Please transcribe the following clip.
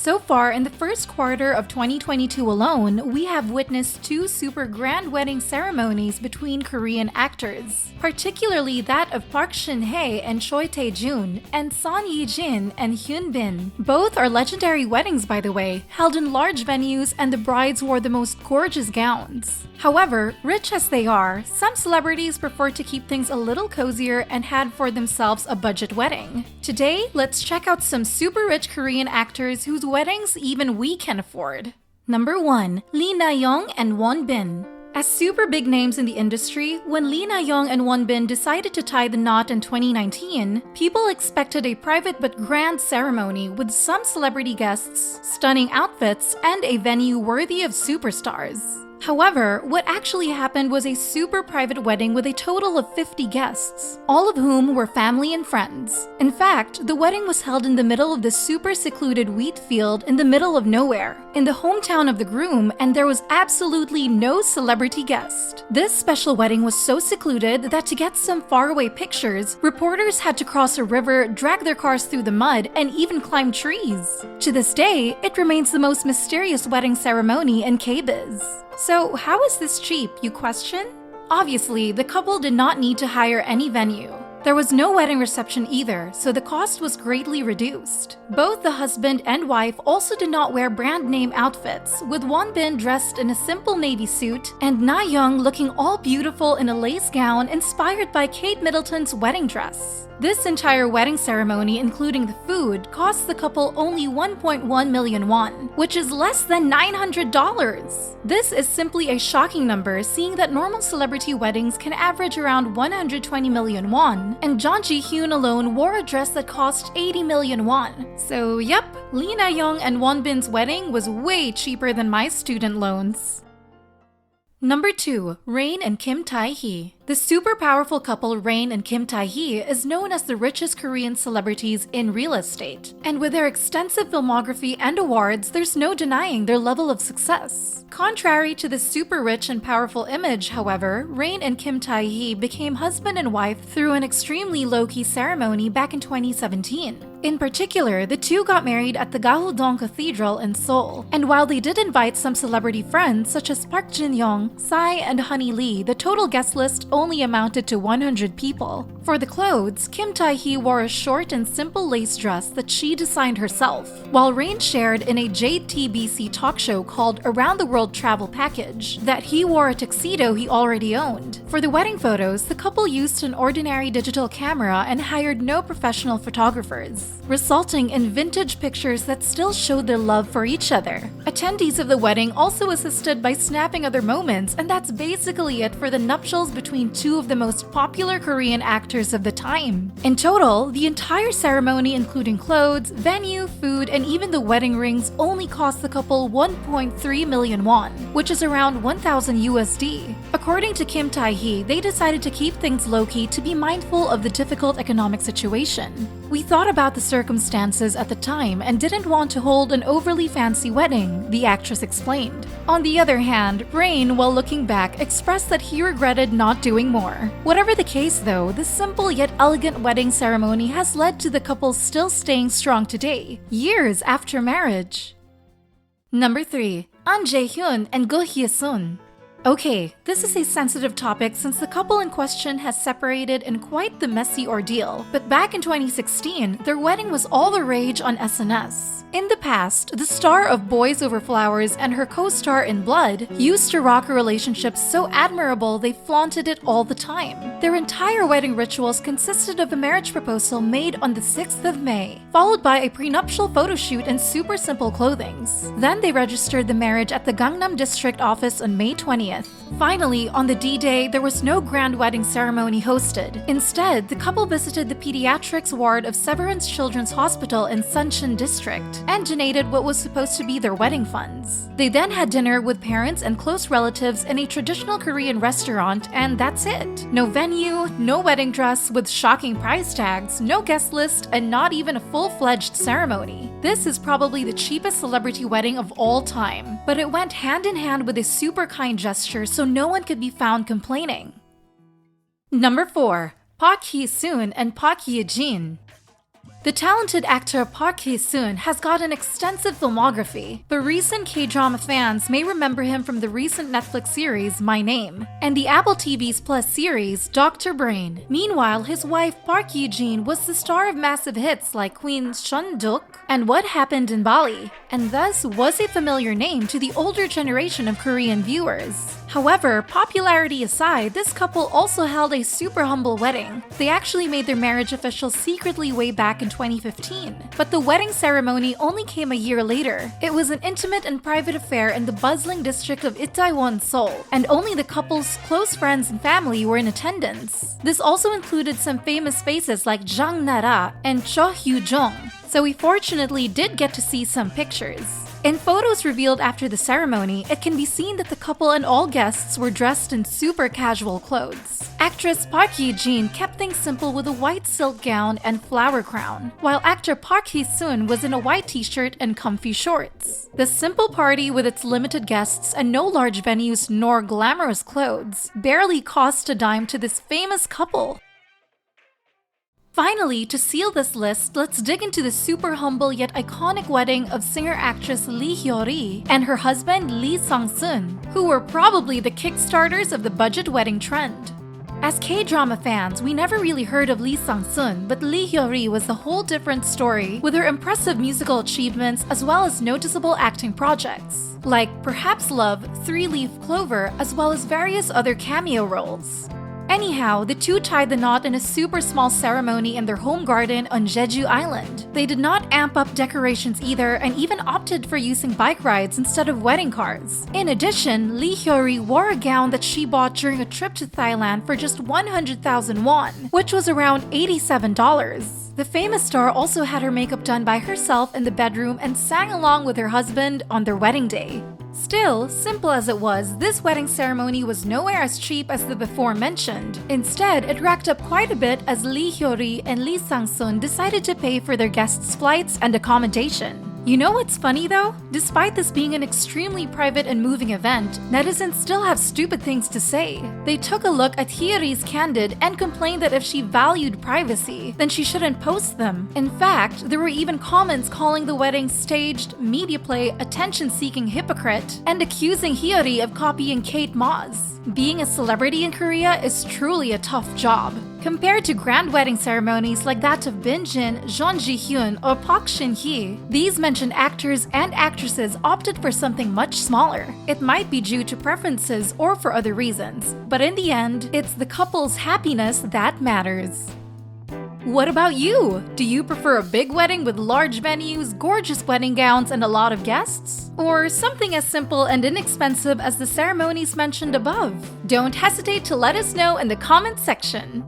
So far, in the first quarter of 2022 alone, we have witnessed two super grand wedding ceremonies between Korean actors, particularly that of Park Shin-hye and Choi Tae-joon, and Son Ye-jin and Hyun Bin. Both are legendary weddings, by the way, held in large venues, and the brides wore the most gorgeous gowns. However, rich as they are, some celebrities prefer to keep things a little cozier and had for themselves a budget wedding. Today, let's check out some super rich Korean actors whose weddings even we can afford. Number 1. Lee Na-young and Won Bin. As super big names in the industry, when Lee Na-young and Won Bin decided to tie the knot in 2019, people expected a private but grand ceremony with some celebrity guests, stunning outfits, and a venue worthy of superstars. However, what actually happened was a super private wedding with a total of 50 guests, all of whom were family and friends. In fact, the wedding was held in the middle of the super secluded wheat field in the middle of nowhere, in the hometown of the groom, and there was absolutely no celebrity guest. This special wedding was so secluded that to get some faraway pictures, reporters had to cross a river, drag their cars through the mud, and even climb trees. To this day, it remains the most mysterious wedding ceremony in K-biz. So how is this cheap, you question? Obviously, the couple did not need to hire any venue. There was no wedding reception either, so the cost was greatly reduced. Both the husband and wife also did not wear brand name outfits, with Won Bin dressed in a simple navy suit and Na-young looking all beautiful in a lace gown inspired by Kate Middleton's wedding dress. This entire wedding ceremony, including the food, cost the couple only 1.1 million won, which is less than $900. This is simply a shocking number, seeing that normal celebrity weddings can average around 120 million won, and Jung Ji-hyun alone wore a dress that cost 80 million won. So yep, Lee Na-young and Won Bin's wedding was way cheaper than my student loans. Number 2. Rain and Kim Taehee. The super powerful couple Rain and Kim Taehee is known as the richest Korean celebrities in real estate. And with their extensive filmography and awards, there's no denying their level of success. Contrary to the super rich and powerful image, however, Rain and Kim Taehee became husband and wife through an extremely low-key ceremony back in 2017. In particular, the two got married at the Gahudong Cathedral in Seoul. And while they did invite some celebrity friends such as Park Jin-young, Psy, and Honey Lee, the total guest list only amounted to 100 people. For the clothes, Kim Taehee wore a short and simple lace dress that she designed herself, while Rain shared in a JTBC talk show called Around the World Travel Package that he wore a tuxedo he already owned. For the wedding photos, the couple used an ordinary digital camera and hired no professional photographers, resulting in vintage pictures that still showed their love for each other. Attendees of the wedding also assisted by snapping other moments, and that's basically it for the nuptials between two of the most popular Korean actors of the time. In total, the entire ceremony, including clothes, venue, food, and even the wedding rings, only cost the couple 1.3 million won, which is around 1,000 USD. According to Kim Taehee, they decided to keep things low-key to be mindful of the difficult economic situation. We thought about the circumstances at the time and didn't want to hold an overly fancy wedding, the actress explained. On the other hand, Rain, while looking back, expressed that he regretted not doing more. Whatever the case though, the simple yet elegant wedding ceremony has led to the couple still staying strong today, years after marriage. Number 3. Hyun and Hae Soon. Okay, this is a sensitive topic since the couple in question has separated in quite the messy ordeal, but back in 2016, their wedding was all the rage on SNS. In the past, the star of Boys Over Flowers and her co-star in Blood used to rock a relationship so admirable they flaunted it all the time. Their entire wedding rituals consisted of a marriage proposal made on the 6th of May, followed by a prenuptial photo shoot in super simple clothings. Then they registered the marriage at the Gangnam District office on May 20th. Finally, on the D-Day, there was no grand wedding ceremony hosted. Instead, the couple visited the pediatrics ward of Severance Children's Hospital in Sunshin District and donated what was supposed to be their wedding funds. They then had dinner with parents and close relatives in a traditional Korean restaurant, and that's it. No venue, no wedding dress with shocking price tags, no guest list, and not even a full-fledged ceremony. This is probably the cheapest celebrity wedding of all time, but it went hand in hand with a super kind gesture so no one could be found complaining. Number 4. Park Hae Soon and Park Ye-jin. The talented actor Park Hae Soon has got an extensive filmography, but recent K-drama fans may remember him from the recent Netflix series My Name and the Apple TV's Plus series Dr. Brain. Meanwhile, his wife Park Ye-jin was the star of massive hits like Queen Shun-duk and What Happened in Bbali, and thus was a familiar name to the older generation of Korean viewers. However, popularity aside, this couple also held a super humble wedding. They actually made their marriage official secretly way back in 2015, but the wedding ceremony only came a year later. It was an intimate and private affair in the bustling district of Itaewon, Seoul, and only the couple's close friends and family were in attendance. This also included some famous faces like Jang Nara and Cho Hyun-jung, so we fortunately did get to see some pictures. In photos revealed after the ceremony, it can be seen that the couple and all guests were dressed in super casual clothes. Actress Park Ye-jin kept things simple with a white silk gown and flower crown, while actor Park Hae-soon was in a white t-shirt and comfy shorts. The simple party with its limited guests and no large venues nor glamorous clothes barely cost a dime to this famous couple. Finally, to seal this list, let's dig into the super humble yet iconic wedding of singer-actress Lee Hyori and her husband Lee Sang-soon, who were probably the kickstarters of the budget wedding trend. As K-drama fans, we never really heard of Lee Sang-soon, but Lee Hyori was a whole different story with her impressive musical achievements as well as noticeable acting projects, like Perhaps Love, Three-Leaf Clover, as well as various other cameo roles. Anyhow, the two tied the knot in a super small ceremony in their home garden on Jeju Island. They did not amp up decorations either and even opted for using bike rides instead of wedding cars. In addition, Lee Hyori wore a gown that she bought during a trip to Thailand for just 100,000 won, which was around $87. The famous star also had her makeup done by herself in the bedroom and sang along with her husband on their wedding day. Still, simple as it was, this wedding ceremony was nowhere as cheap as the before mentioned. Instead, it racked up quite a bit as Lee Hyori and Lee Sang-soon decided to pay for their guests' flights and accommodation. You know what's funny though? Despite this being an extremely private and moving event, netizens still have stupid things to say. They took a look at Hyori's candid and complained that if she valued privacy, then she shouldn't post them. In fact, there were even comments calling the wedding staged, media play, attention-seeking hypocrite, and accusing Hyori of copying Kate Moss. Being a celebrity in Korea is truly a tough job. Compared to grand wedding ceremonies like that of Bin Jin, Jeon Ji-hyun, or Park Shin-hye, these mentioned actors and actresses opted for something much smaller. It might be due to preferences or for other reasons, but in the end, it's the couple's happiness that matters. What about you? Do you prefer a big wedding with large venues, gorgeous wedding gowns, and a lot of guests? Or something as simple and inexpensive as the ceremonies mentioned above? Don't hesitate to let us know in the comments section.